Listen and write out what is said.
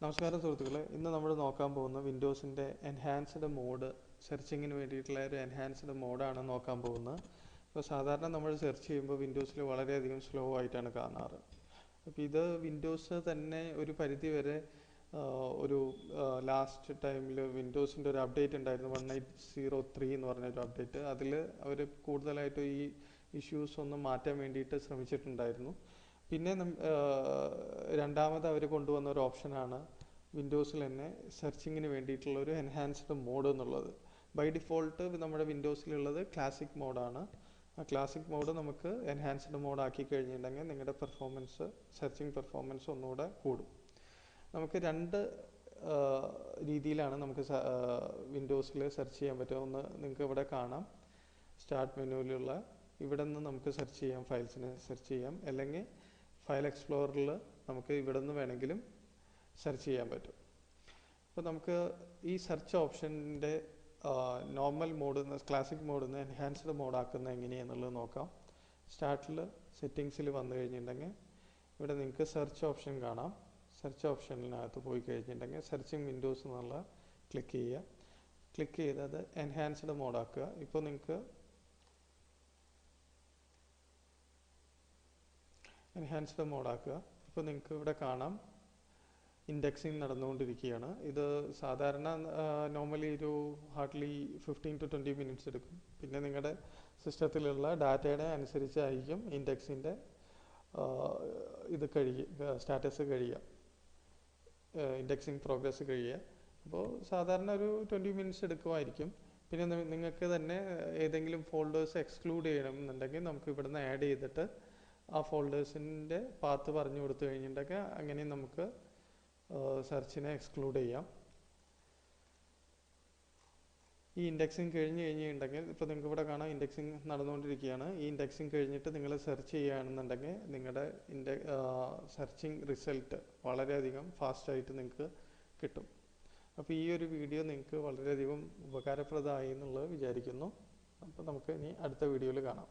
നമസ്കാരം സുഹൃത്തുക്കളെ, ഇന്ന് നമ്മൾ നോക്കാൻ പോകുന്ന വിൻഡോസിൻ്റെ എൻഹാൻസ്ഡ് മോഡ്, സെർച്ചിങ്ങിന് വേണ്ടിയിട്ടുള്ള ഒരു എൻഹാൻസ്ഡ് മോഡാണ് നോക്കാൻ പോകുന്നത്. ഇപ്പോൾ സാധാരണ നമ്മൾ സെർച്ച് ചെയ്യുമ്പോൾ വിൻഡോസിൽ വളരെയധികം സ്ലോ ആയിട്ടാണ് കാണാറ്. അപ്പോൾ ഇത് വിൻഡോസ് തന്നെ ഒരു പരിധി വരെ ഒരു ലാസ്റ്റ് ടൈമിൽ വിൻഡോസിൻ്റെ ഒരു അപ്ഡേറ്റ് ഉണ്ടായിരുന്നു, 1803 എന്ന് പറഞ്ഞൊരു അപ്ഡേറ്റ്. അതിൽ അവർ കൂടുതലായിട്ട് ഈ ഇഷ്യൂസ് ഒന്ന് മാറ്റാൻ വേണ്ടിയിട്ട് ശ്രമിച്ചിട്ടുണ്ടായിരുന്നു. പിന്നെ രണ്ടാമത് അവർ കൊണ്ടുവന്ന ഒരു ഓപ്ഷനാണ് വിൻഡോസിൽ തന്നെ സെർച്ചിങ്ങിന് വേണ്ടിയിട്ടുള്ള ഒരു എൻഹാൻസ്ഡ് മോഡ് എന്നുള്ളത്. ബൈ ഡിഫോൾട്ട് നമ്മുടെ വിൻഡോസിലുള്ളത് ക്ലാസിക് മോഡാണ്. ആ ക്ലാസിക് മോഡ് നമുക്ക് എൻഹാൻസ്ഡ് മോഡ് ആക്കി കഴിഞ്ഞിട്ടുണ്ടെങ്കിൽ നിങ്ങളുടെ പെർഫോമൻസ്, സെർച്ചിങ് പെർഫോമൻസ് ഒന്നുകൂടെ കൂടും. നമുക്ക് രണ്ട് രീതിയിലാണ് നമുക്ക് വിൻഡോസിൽ സെർച്ച് ചെയ്യാൻ പറ്റുക. ഒന്ന് നിങ്ങൾക്ക് ഇവിടെ കാണാം, സ്റ്റാർട്ട് മെനുവിലുള്ള ഇവിടെ നിന്ന് നമുക്ക് സെർച്ച് ചെയ്യാം, ഫയൽസിനെ സെർച്ച് ചെയ്യാം. അല്ലെങ്കിൽ ഫയൽ എക്സ്പ്ലോററിൽ നമുക്ക് ഇവിടെ നിന്ന് വേണമെങ്കിലും സെർച്ച് ചെയ്യാൻ പറ്റും. അപ്പോൾ നമുക്ക് ഈ സെർച്ച് ഓപ്ഷൻ്റെ നോർമൽ മോഡ് നിന്ന്, ക്ലാസിക് മോഡിൽ നിന്ന് എൻഹാൻസ്ഡ് മോഡ് ആക്കുന്നത് എങ്ങനെയാണെന്നുള്ളത് നോക്കാം. സ്റ്റാർട്ടിൽ സെറ്റിങ്സിൽ വന്നു കഴിഞ്ഞിട്ടുണ്ടെങ്കിൽ ഇവിടെ നിങ്ങൾക്ക് സെർച്ച് ഓപ്ഷൻ കാണാം. സെർച്ച് ഓപ്ഷനിനകത്ത് പോയി കഴിഞ്ഞിട്ടുണ്ടെങ്കിൽ സെർച്ചിങ് വിൻഡോസ് എന്നുള്ള ക്ലിക്ക് ചെയ്യുക. ക്ലിക്ക് ചെയ്തത് എൻഹാൻസ്ഡ് മോഡാക്കുക. ഇപ്പോൾ നിങ്ങൾക്ക് എൻഹാൻസ്ഡ് മോഡാക്കുക. ഇപ്പോൾ നിങ്ങൾക്ക് ഇവിടെ കാണാം ഇൻഡെക്സിങ് നടന്നുകൊണ്ടിരിക്കുകയാണ്. ഇത് സാധാരണ നോർമലി ഒരു ഹാർഡ്ലി 15 to 20 മിനിറ്റ്സ് എടുക്കും. പിന്നെ നിങ്ങളുടെ സിസ്റ്റത്തിലുള്ള ഡാറ്റയുടെ അനുസരിച്ചായിരിക്കും ഇൻഡെക്സിൻ്റെ ഇത് സ്റ്റാറ്റസ് കഴിയുക, ഇൻഡെക്സിങ് പ്രോഗ്രസ് കഴിയുക. അപ്പോൾ സാധാരണ ഒരു 20 മിനിറ്റ്സ് എടുക്കുമായിരിക്കും. പിന്നെ നിങ്ങൾക്ക് തന്നെ ഏതെങ്കിലും ഫോൾഡേഴ്സ് എക്സ്ക്ലൂഡ് ചെയ്യണമെന്നുണ്ടെങ്കിൽ നമുക്ക് ഇവിടുന്ന് ആഡ് ചെയ്തിട്ട് ആ ഫോൾഡേഴ്സിൻ്റെ പാത്ത് പറഞ്ഞു കൊടുത്തു കഴിഞ്ഞിട്ടുണ്ടെങ്കിൽ അങ്ങനെ നമുക്ക് സെർച്ചിനെ എക്സ്ക്ലൂഡ് ചെയ്യാം. ഈ ഇൻഡെക്സിങ് കഴിഞ്ഞിട്ടുണ്ടെങ്കിൽ ഇപ്പോൾ നിങ്ങൾക്ക് ഇവിടെ കാണാം ഇൻഡെക്സിങ് നടന്നുകൊണ്ടിരിക്കുകയാണ്. ഈ ഇൻഡെക്സിങ് കഴിഞ്ഞിട്ട് നിങ്ങൾ സെർച്ച് ചെയ്യുകയാണെന്നുണ്ടെങ്കിൽ നിങ്ങളുടെ സെർച്ചിങ് റിസൾട്ട് വളരെയധികം ഫാസ്റ്റായിട്ട് നിങ്ങൾക്ക് കിട്ടും. അപ്പോൾ ഈ ഒരു വീഡിയോ നിങ്ങൾക്ക് വളരെയധികം ഉപകാരപ്രദമായി എന്നുള്ളത് വിചാരിക്കുന്നു. അപ്പോൾ നമുക്ക് ഇനി അടുത്ത വീഡിയോയിൽ കാണാം.